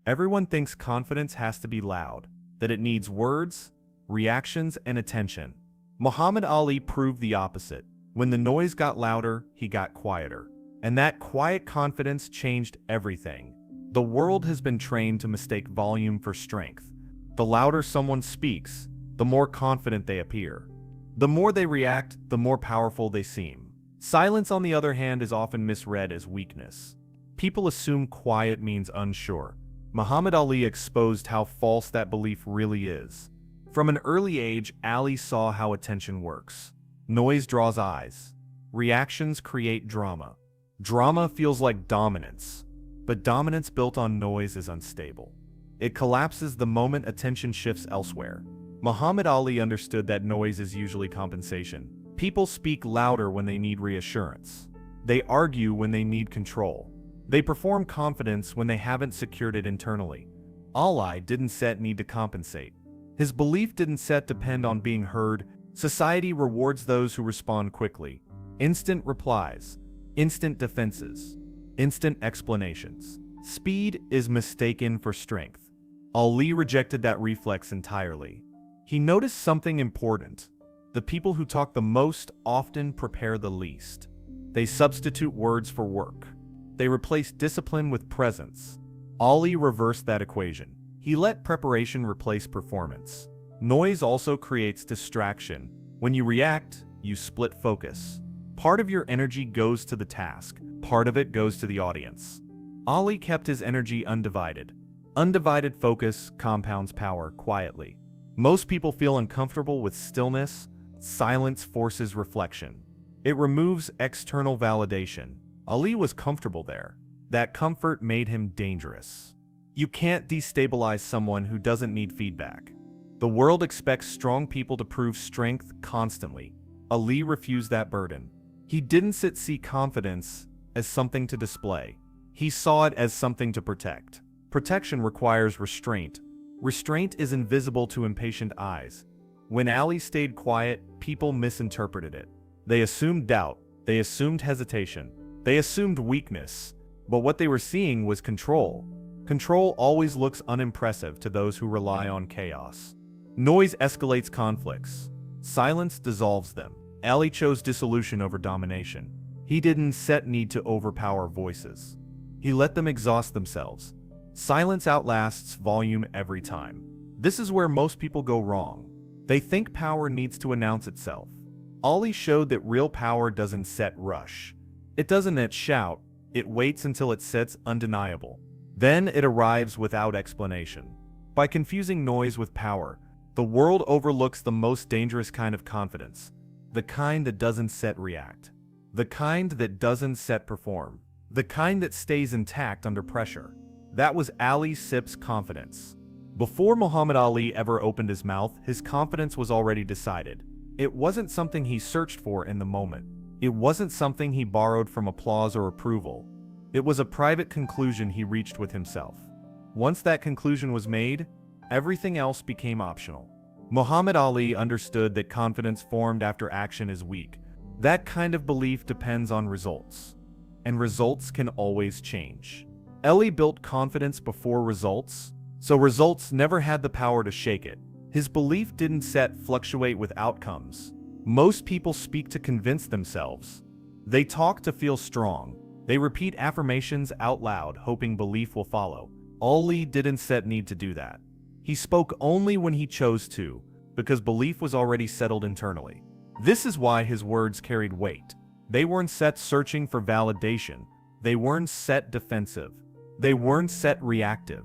Everyone thinks confidence has to be loud, that it needs words, reactions, and attention. Muhammad Ali proved the opposite. When the noise got louder, he got quieter. And that quiet confidence changed everything. The world has been trained to mistake volume for strength. The louder someone speaks, the more confident they appear. The more they react, the more powerful they seem. Silence, on the other hand, is often misread as weakness. People assume quiet means unsure. Muhammad Ali exposed how false that belief really is. From an early age, Ali saw how attention works. Noise draws eyes. Reactions create drama. Drama feels like dominance, but dominance built on noise is unstable. It collapses the moment attention shifts elsewhere. Muhammad Ali understood that noise is usually compensation. People speak louder when they need reassurance. They argue when they need control. They perform confidence when they haven't secured it internally. Ali didn't set need to compensate. His belief didn't set depend on being heard. Society rewards those who respond quickly. Instant replies, instant defenses, instant explanations. Speed is mistaken for strength. Ali rejected that reflex entirely. He noticed something important. The people who talk the most often prepare the least. They substitute words for work. They replace discipline with presence. Ali reversed that equation. He let preparation replace performance. Noise also creates distraction. When you react, you split focus. Part of your energy goes to the task. Part of it goes to the audience. Ali kept his energy undivided. Undivided focus compounds power quietly. Most people feel uncomfortable with stillness. Silence forces reflection. It removes external validation. Ali was comfortable there. That comfort made him dangerous. You can't destabilize someone who doesn't need feedback. The world expects strong people to prove strength constantly. Ali refused that burden. He didn't see confidence as something to display. He saw it as something to protect. Protection requires restraint. Restraint is invisible to impatient eyes. When Ali stayed quiet, people misinterpreted it. They assumed doubt. They assumed hesitation. They assumed weakness. But what they were seeing was control. Control always looks unimpressive to those who rely on chaos. Noise escalates conflicts. Silence dissolves them. Ali chose dissolution over domination. He didn't set need to overpower voices. He let them exhaust themselves. Silence outlasts volume every time. This is where most people go wrong. They think power needs to announce itself. Ali showed that real power doesn't set rush. It doesn't shout, it waits until it sets undeniable. Then it arrives without explanation. By confusing noise with power, the world overlooks the most dangerous kind of confidence. The kind that doesn't set react. The kind that doesn't set perform. The kind that stays intact under pressure. That was Ali Sip's confidence. Before Muhammad Ali ever opened his mouth, his confidence was already decided. It wasn't something he searched for in the moment. It wasn't something he borrowed from applause or approval. It was a private conclusion he reached with himself. Once that conclusion was made, everything else became optional. Muhammad Ali understood that confidence formed after action is weak. That kind of belief depends on results. And results can always change. Ali built confidence before results, so results never had the power to shake it. His belief didn't fluctuate with outcomes. Most people speak to convince themselves. They talk to feel strong. They repeat affirmations out loud, hoping belief will follow. Ali didn't need to do that. He spoke only when he chose to, because belief was already settled internally. This is why his words carried weight. They weren't searching for validation. They weren't defensive. They weren't reactive.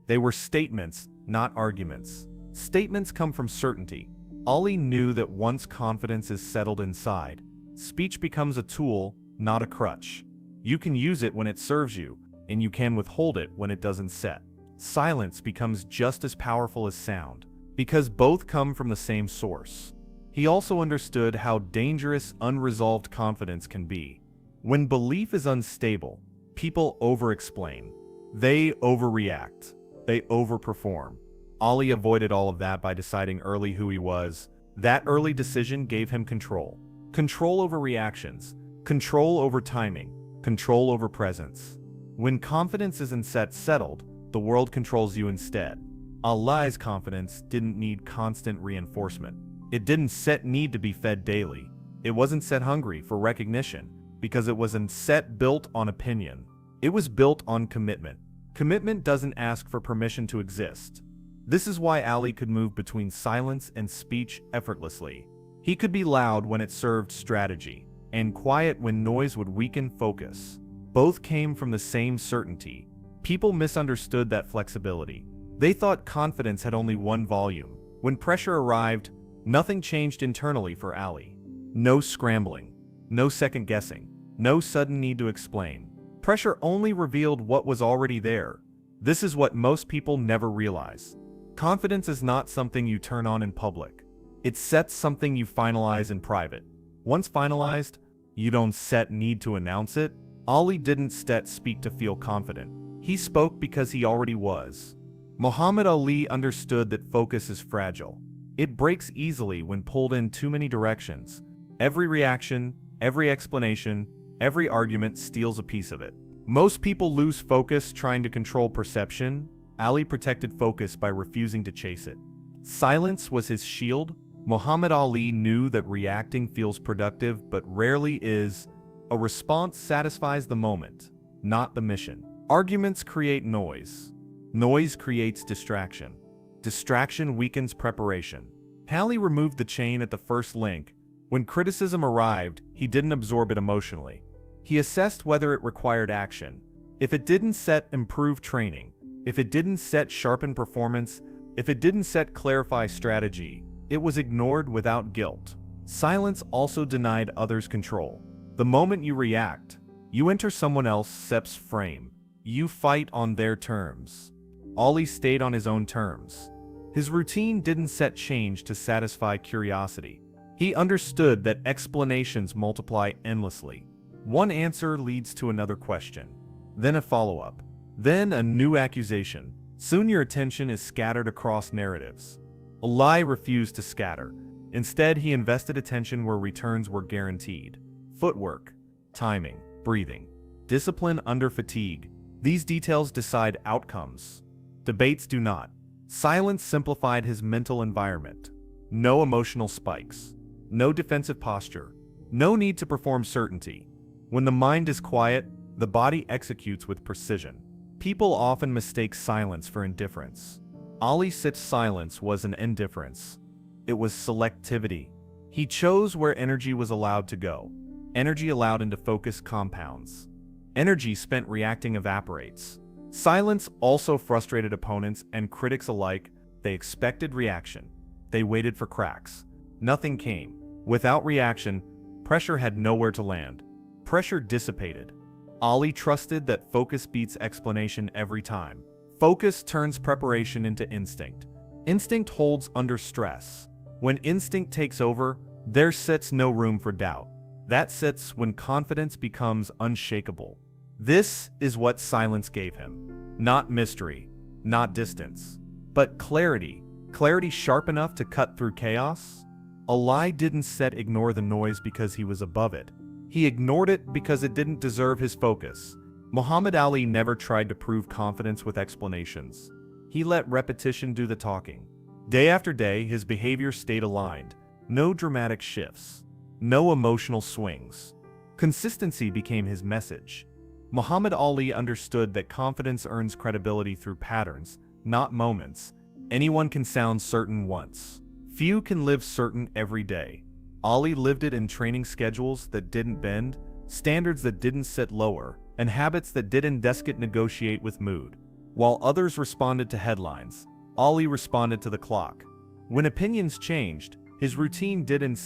They were statements, not arguments. Statements come from certainty. Ali knew that once confidence is settled inside, speech becomes a tool, not a crutch. You can use it when it serves you, and you can withhold it when it doesn't set. Silence becomes just as powerful as sound, because both come from the same source. He also understood how dangerous unresolved confidence can be. When belief is unstable, people over-explain. They overreact. They overperform. Ali avoided all of that by deciding early who he was. That early decision gave him control. Control over reactions. Control over timing. Control over presence. When confidence isn't settled, the world controls you instead. Ali's confidence didn't need constant reinforcement. It didn't need to be fed daily. It wasn't set hungry for recognition because it wasn't built on opinion. It was built on commitment. Commitment doesn't ask for permission to exist. This is why Ali could move between silence and speech effortlessly. He could be loud when it served strategy, and quiet when noise would weaken focus. Both came from the same certainty. People misunderstood that flexibility. They thought confidence had only one volume. When pressure arrived, nothing changed internally for Ali. No scrambling, no second guessing, no sudden need to explain. Pressure only revealed what was already there. This is what most people never realize. Confidence is not something you turn on in public. It's something you finalize in private. Once finalized, you don't need to announce it. Ali didn't speak to feel confident. He spoke because he already was. Muhammad Ali understood that focus is fragile. It breaks easily when pulled in too many directions. Every reaction, every explanation, every argument steals a piece of it. Most people lose focus trying to control perception. Ali protected focus by refusing to chase it. Silence was his shield. Muhammad Ali knew that reacting feels productive but rarely is. A response satisfies the moment, not the mission. Arguments create noise. Noise creates distraction. Distraction weakens preparation. Ali removed the chain at the first link. When criticism arrived, he didn't absorb it emotionally. He assessed whether it required action. If it didn't improve training, if it didn't sharpen performance, if it didn't clarify strategy, it was ignored without guilt. Silence also denied others control. The moment you react, you enter someone else's frame. You fight on their terms. Ali stayed on his own terms. His routine didn't change to satisfy curiosity. He understood that explanations multiply endlessly. One answer leads to another question, then a follow-up, then a new accusation. Soon your attention is scattered across narratives. Ali refused to scatter. Instead, he invested attention where returns were guaranteed. Footwork, timing, breathing, discipline under fatigue. These details decide outcomes. Debates do not. Silence simplified his mental environment. No emotional spikes. No defensive posture. No need to perform certainty. When the mind is quiet, the body executes with precision. People often mistake silence for indifference. Ali's silence was an indifference. It was selectivity. He chose where energy was allowed to go. Energy allowed into focus compounds. Energy spent reacting evaporates. Silence also frustrated opponents and critics alike. They expected reaction. They waited for cracks. Nothing came. Without reaction, pressure had nowhere to land. Pressure dissipated. Ali trusted that focus beats explanation every time. Focus turns preparation into instinct. Instinct holds under stress. When instinct takes over, there sits no room for doubt. That sits when confidence becomes unshakable. This is what silence gave him. Not mystery, not distance, but clarity. Clarity sharp enough to cut through chaos. Ali didn't ignore the noise because he was above it. He ignored it because it didn't deserve his focus. Muhammad Ali never tried to prove confidence with explanations. He let repetition do the talking. Day after day, his behavior stayed aligned. No dramatic shifts. No emotional swings. Consistency became his message. Muhammad Ali understood that confidence earns credibility through patterns, not moments. Anyone can sound certain once. Few can live certain every day. Ali lived it in training schedules that didn't bend, standards that didn't sit lower, and habits that didn't negotiate with mood. While others responded to headlines, Ali responded to the clock. When opinions changed, his routine didn't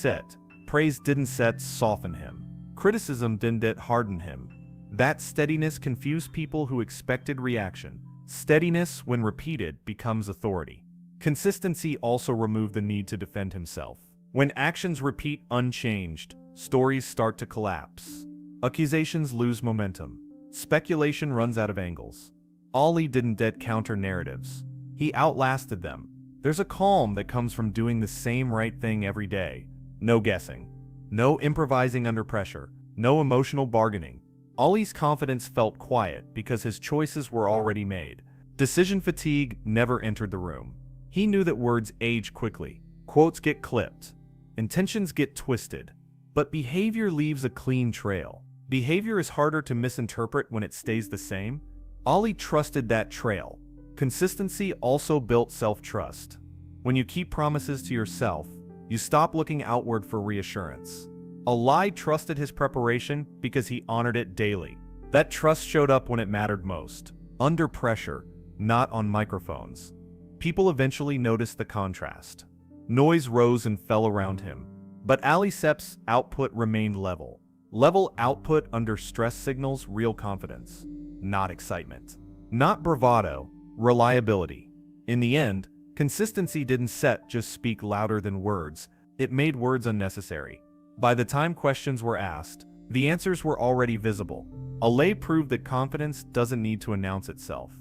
praise didn't soften him. Criticism didn't harden him. That steadiness confused people who expected reaction. Steadiness, when repeated, becomes authority. Consistency also removed the need to defend himself. When actions repeat unchanged, stories start to collapse. Accusations lose momentum. Speculation runs out of angles. Ali didn't counter narratives. He outlasted them. There's a calm that comes from doing the same right thing every day. No guessing. No improvising under pressure. No emotional bargaining. Ali's confidence felt quiet because his choices were already made. Decision fatigue never entered the room. He knew that words age quickly, quotes get clipped, intentions get twisted, but behavior leaves a clean trail. Behavior is harder to misinterpret when it stays the same. Ali trusted that trail. Consistency also built self-trust. When you keep promises to yourself, you stop looking outward for reassurance. Ali trusted his preparation because he honored it daily. That trust showed up when it mattered most, under pressure, not on microphones. People eventually noticed the contrast. Noise rose and fell around him, but Ali Sepp's output remained level. Level output under stress signals real confidence, not excitement. Not bravado, reliability. In the end, consistency didn't just speak louder than words, it made words unnecessary. By the time questions were asked, the answers were already visible. Ali proved that confidence doesn't need to announce itself.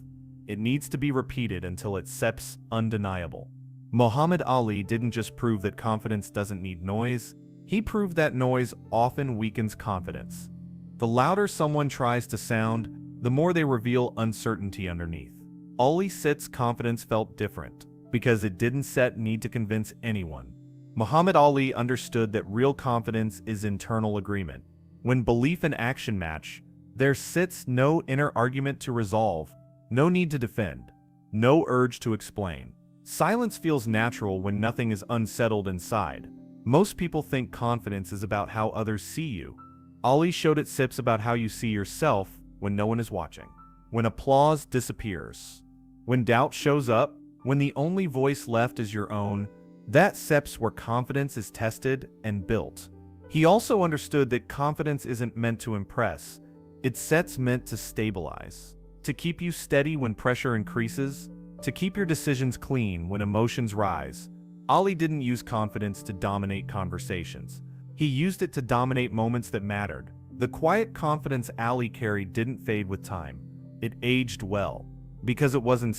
It needs to be repeated until it's undeniable. Muhammad Ali didn't just prove that confidence doesn't need noise, he proved that noise often weakens confidence. The louder someone tries to sound, the more they reveal uncertainty underneath. Ali Sepp's confidence felt different, because it didn't need to convince anyone. Muhammad Ali understood that real confidence is internal agreement. When belief and action match, there sits no inner argument to resolve, no need to defend, no urge to explain. Silence feels natural when nothing is unsettled inside. Most people think confidence is about how others see you. Ali showed it sips about how you see yourself when no one is watching. When applause disappears. When doubt shows up. When the only voice left is your own. That's steps where confidence is tested and built. He also understood that confidence isn't meant to impress. It's meant to stabilize. To keep you steady when pressure increases. To keep your decisions clean when emotions rise. Ali didn't use confidence to dominate conversations. He used it to dominate moments that mattered. The quiet confidence Ali carried didn't fade with time. It aged well, because it wasn't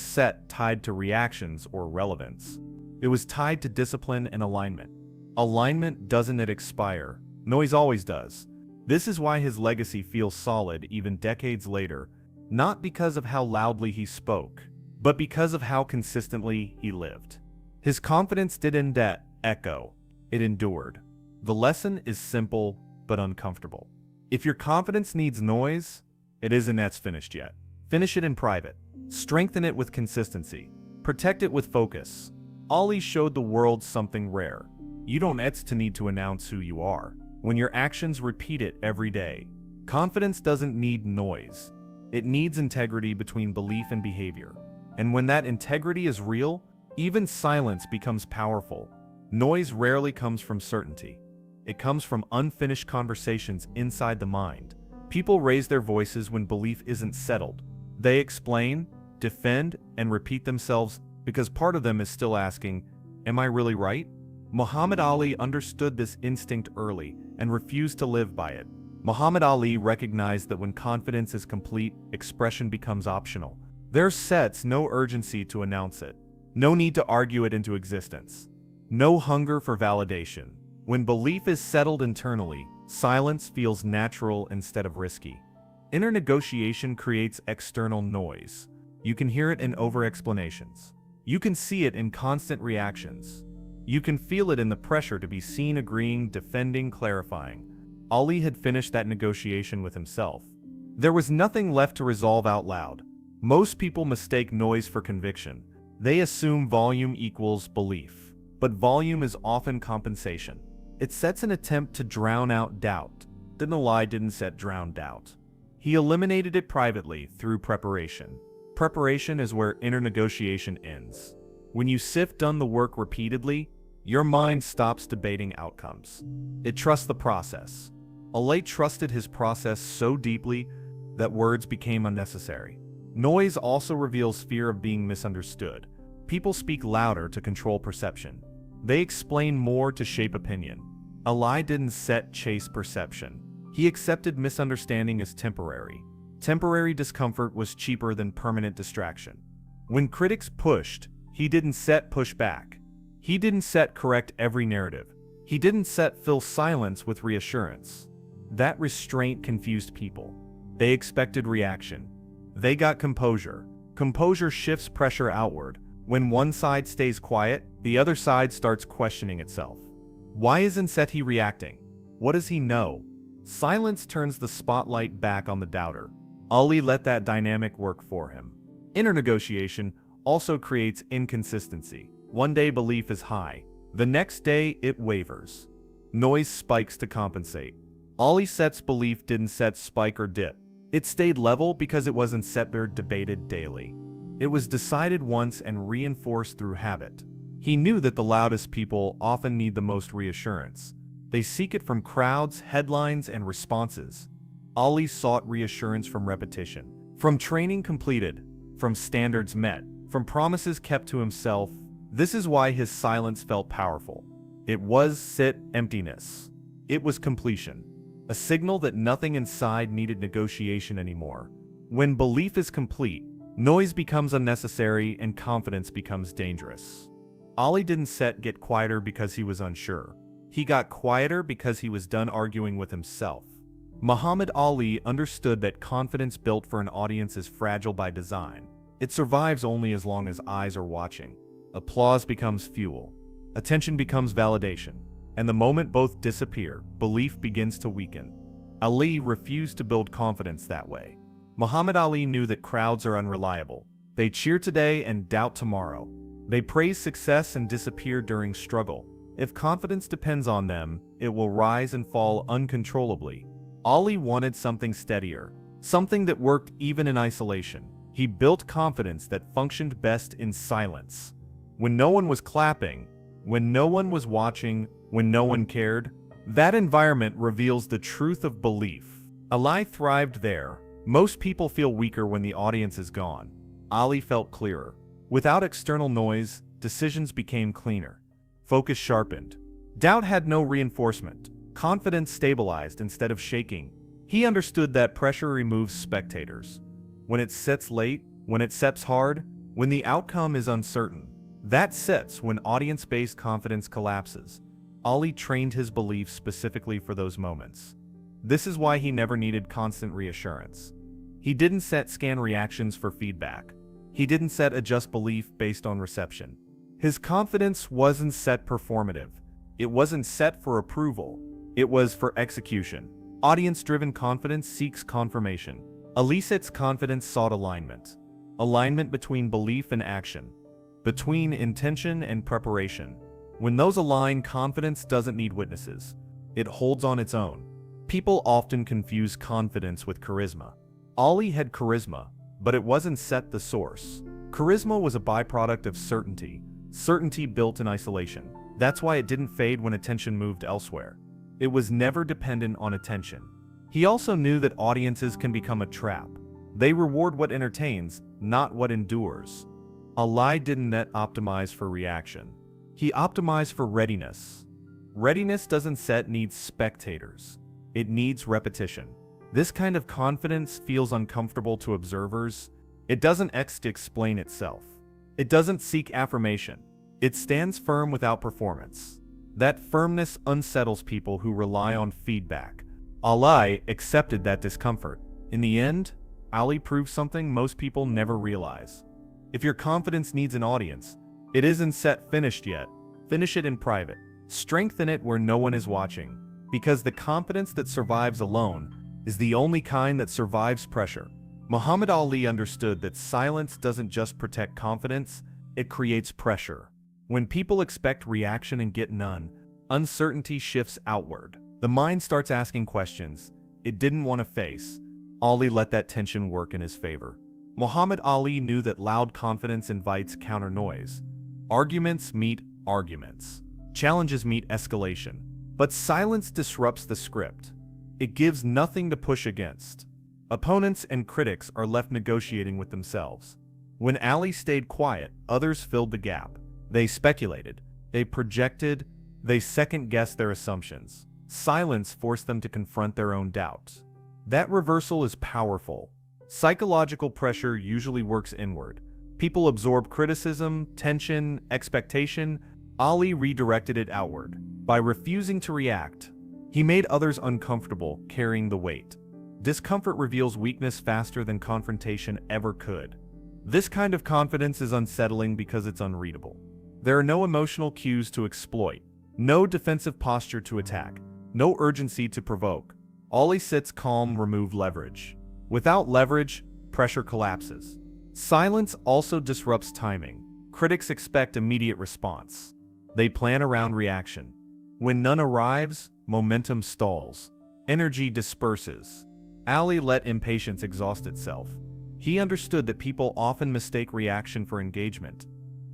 tied to reactions or relevance. It was tied to discipline and alignment. Alignment doesn't expire. Noise always does. This is why his legacy feels solid even decades later, not because of how loudly he spoke, but because of how consistently he lived. His confidence didn't echo, it endured. The lesson is simple but uncomfortable. If your confidence needs noise, it isn't finished yet. Finish it in private. Strengthen it with consistency. Protect it with focus. Ali showed the world something rare. You don't need to announce who you are. When your actions repeat it every day. Confidence doesn't need noise. It needs integrity between belief and behavior. And when that integrity is real, even silence becomes powerful. Noise rarely comes from certainty. It comes from unfinished conversations inside the mind. People raise their voices when belief isn't settled. They explain, defend, and repeat themselves because part of them is still asking, am I really right? Muhammad Ali understood this instinct early and refused to live by it. Muhammad Ali recognized that when confidence is complete, expression becomes optional. There's no urgency to announce it. No need to argue it into existence. No hunger for validation. When belief is settled internally, silence feels natural instead of risky. Inner negotiation creates external noise. You can hear it in over-explanations. You can see it in constant reactions. You can feel it in the pressure to be seen agreeing, defending, clarifying. Ali had finished that negotiation with himself. There was nothing left to resolve out loud. Most people mistake noise for conviction. They assume volume equals belief. But volume is often compensation. It sets an attempt to drown out doubt. Then the lie didn't drown doubt. He eliminated it privately through preparation. Preparation is where inner negotiation ends. When you done the work repeatedly, your mind stops debating outcomes. It trusts the process. Ali trusted his process so deeply that words became unnecessary. Noise also reveals fear of being misunderstood. People speak louder to control perception. They explain more to shape opinion. Ali didn't chase perception. He accepted misunderstanding as temporary. Temporary discomfort was cheaper than permanent distraction. When critics pushed, he didn't push back. He didn't correct every narrative. He didn't fill silence with reassurance. That restraint confused people. They expected reaction. They got composure. Composure shifts pressure outward. When one side stays quiet, the other side starts questioning itself. Why isn't Sethi reacting? What does he know? Silence turns the spotlight back on the doubter. Ali let that dynamic work for him. Inner negotiation also creates inconsistency. One day belief is high. The next day it wavers. Noise spikes to compensate. Ali Set's belief didn't set spike or dip. It stayed level because it wasn't set or debated daily. It was decided once and reinforced through habit. He knew that the loudest people often need the most reassurance. They seek it from crowds, headlines, and responses. Ali sought reassurance from repetition, from training completed, from standards met, from promises kept to himself. This is why his silence felt powerful. It was emptiness. It was completion. A signal that nothing inside needed negotiation anymore. When belief is complete, noise becomes unnecessary and confidence becomes dangerous. Ali didn't get quieter because he was unsure. He got quieter because he was done arguing with himself. Muhammad Ali understood that confidence built for an audience is fragile by design. It survives only as long as eyes are watching. Applause becomes fuel. Attention becomes validation. And the moment both disappear, belief begins to weaken. Ali refused to build confidence that way. Muhammad Ali knew that crowds are unreliable. They cheer today and doubt tomorrow. They praise success and disappear during struggle. If confidence depends on them, it will rise and fall uncontrollably. Ali wanted something steadier, something that worked even in isolation. He built confidence that functioned best in silence. When no one was clapping, when no one was watching, when no one cared, that environment reveals the truth of belief. Ali thrived there. Most people feel weaker when the audience is gone. Ali felt clearer. Without external noise, decisions became cleaner. Focus sharpened. Doubt had no reinforcement. Confidence stabilized instead of shaking. He understood that pressure removes spectators. When it sets late, when it sets hard, when the outcome is uncertain, that sets when audience-based confidence collapses. Ali trained his beliefs specifically for those moments. This is why he never needed constant reassurance. He didn't set scan reactions for feedback. He didn't set adjust belief based on reception. His confidence wasn't set performative. It wasn't set for approval. It was for execution. Audience-driven confidence seeks confirmation. Ali Set's confidence sought alignment. Alignment between belief and action. Between intention and preparation. When those align, confidence doesn't need witnesses. It holds on its own. People often confuse confidence with charisma. Ali had charisma, but it wasn't set the source. Charisma was a byproduct of certainty. Certainty built in isolation. That's why it didn't fade when attention moved elsewhere. It was never dependent on attention. He also knew that audiences can become a trap. They reward what entertains, not what endures. Ali didn't optimize for reaction. He optimized for readiness. Readiness doesn't need spectators. It needs repetition. This kind of confidence feels uncomfortable to observers. It doesn't explain itself. It doesn't seek affirmation. It stands firm without performance. That firmness unsettles people who rely on feedback. Ali accepted that discomfort. In the end, Ali proved something most people never realize. If your confidence needs an audience, it isn't finished yet. Finish it in private. Strengthen it where no one is watching. Because the confidence that survives alone is the only kind that survives pressure. Muhammad Ali understood that silence doesn't just protect confidence, it creates pressure. When people expect reaction and get none, uncertainty shifts outward. The mind starts asking questions it didn't want to face. Ali let that tension work in his favor. Muhammad Ali knew that loud confidence invites counter noise. Arguments meet arguments. Challenges meet escalation. But silence disrupts the script. It gives nothing to push against. Opponents and critics are left negotiating with themselves. When Ali stayed quiet, others filled the gap. They speculated, they projected, they second-guessed their assumptions. Silence forced them to confront their own doubts. That reversal is powerful. Psychological pressure usually works inward. People absorb criticism, tension, expectation. Ali redirected it outward. By refusing to react, he made others uncomfortable, carrying the weight. Discomfort reveals weakness faster than confrontation ever could. This kind of confidence is unsettling because it's unreadable. There are no emotional cues to exploit, no defensive posture to attack, no urgency to provoke. Ali sits calm, remove leverage. Without leverage, pressure collapses. Silence also disrupts timing. Critics expect immediate response. They plan around reaction. When none arrives, momentum stalls. Energy disperses. Ali let impatience exhaust itself. He understood that people often mistake reaction for engagement.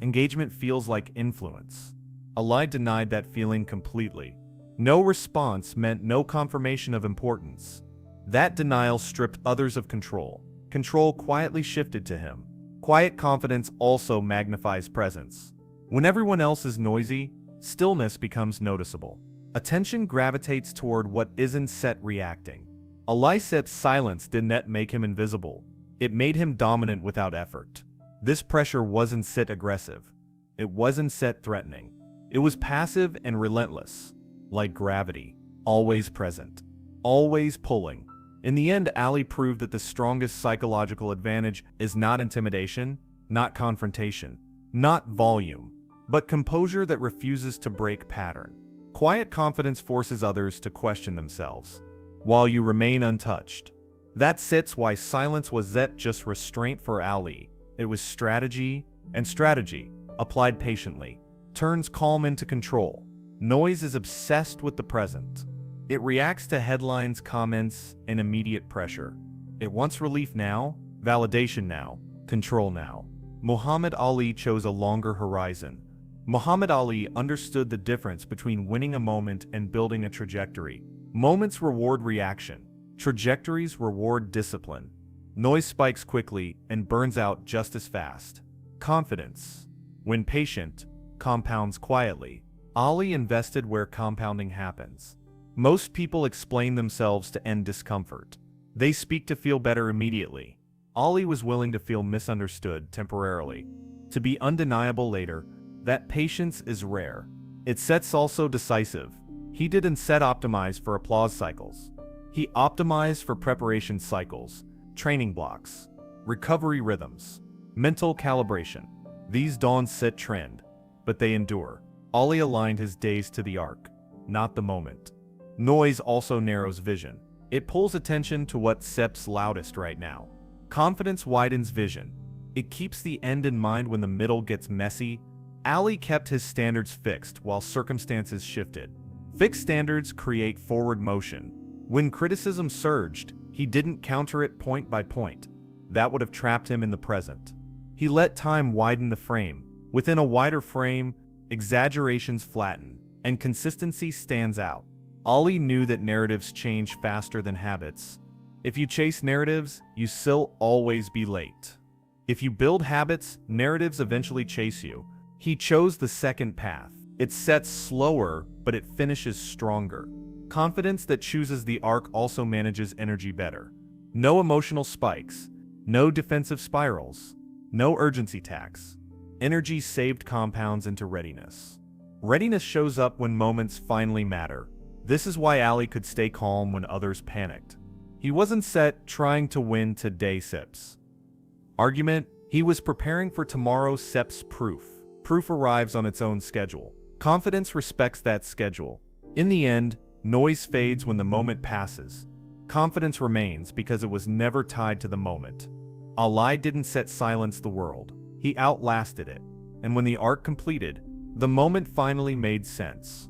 Engagement feels like influence. Ali denied that feeling completely. No response meant no confirmation of importance. That denial stripped others of control. Control quietly shifted to him. Quiet confidence also magnifies presence. When everyone else is noisy, stillness becomes noticeable. Attention gravitates toward what isn't set reacting. Ali said silence didn't make him invisible. It made him dominant without effort. This pressure wasn't set aggressive. It wasn't set threatening. It was passive and relentless, like gravity, always present, always pulling. In the end, Ali proved that the strongest psychological advantage is not intimidation, not confrontation, not volume, but composure that refuses to break pattern. Quiet confidence forces others to question themselves, while you remain untouched. That sits why silence wasn't just restraint for Ali. It was strategy, and strategy, applied patiently, turns calm into control. Noise is obsessed with the present. It reacts to headlines, comments, and immediate pressure. It wants relief now, validation now, control now. Muhammad Ali chose a longer horizon. Muhammad Ali understood the difference between winning a moment and building a trajectory. Moments reward reaction. Trajectories reward discipline. Noise spikes quickly and burns out just as fast. Confidence, when patient, compounds quietly. Ali invested where compounding happens. Most people explain themselves to end discomfort. They speak to feel better immediately. Ali was willing to feel misunderstood temporarily, to be undeniable later. That patience is rare. It sets also decisive. He didn't set optimize for applause cycles. He optimized for preparation cycles, training blocks, recovery rhythms, mental calibration. These don't set trend, but they endure. Ali aligned his days to the arc, not the moment. Noise also narrows vision. It pulls attention to what steps loudest right now. Confidence widens vision. It keeps the end in mind when the middle gets messy. Ali kept his standards fixed while circumstances shifted. Fixed standards create forward motion. When criticism surged, he didn't counter it point by point. That would have trapped him in the present. He let time widen the frame. Within a wider frame, exaggerations flatten, and consistency stands out. Ali knew that narratives change faster than habits. If you chase narratives, you still always be late. If you build habits, narratives eventually chase you. He chose the second path. It sets slower, but it finishes stronger. Confidence that chooses the arc also manages energy better. No emotional spikes, no defensive spirals, no urgency tax. Energy saved compounds into readiness. Readiness shows up when moments finally matter. This is why Ali could stay calm when others panicked. He wasn't set trying to win today sips. Argument, he was preparing for tomorrow's SEP's proof. Proof arrives on its own schedule. Confidence respects that schedule. In the end, noise fades when the moment passes. Confidence remains because it was never tied to the moment. Ali didn't set silence the world. He outlasted it. And when the arc completed, the moment finally made sense.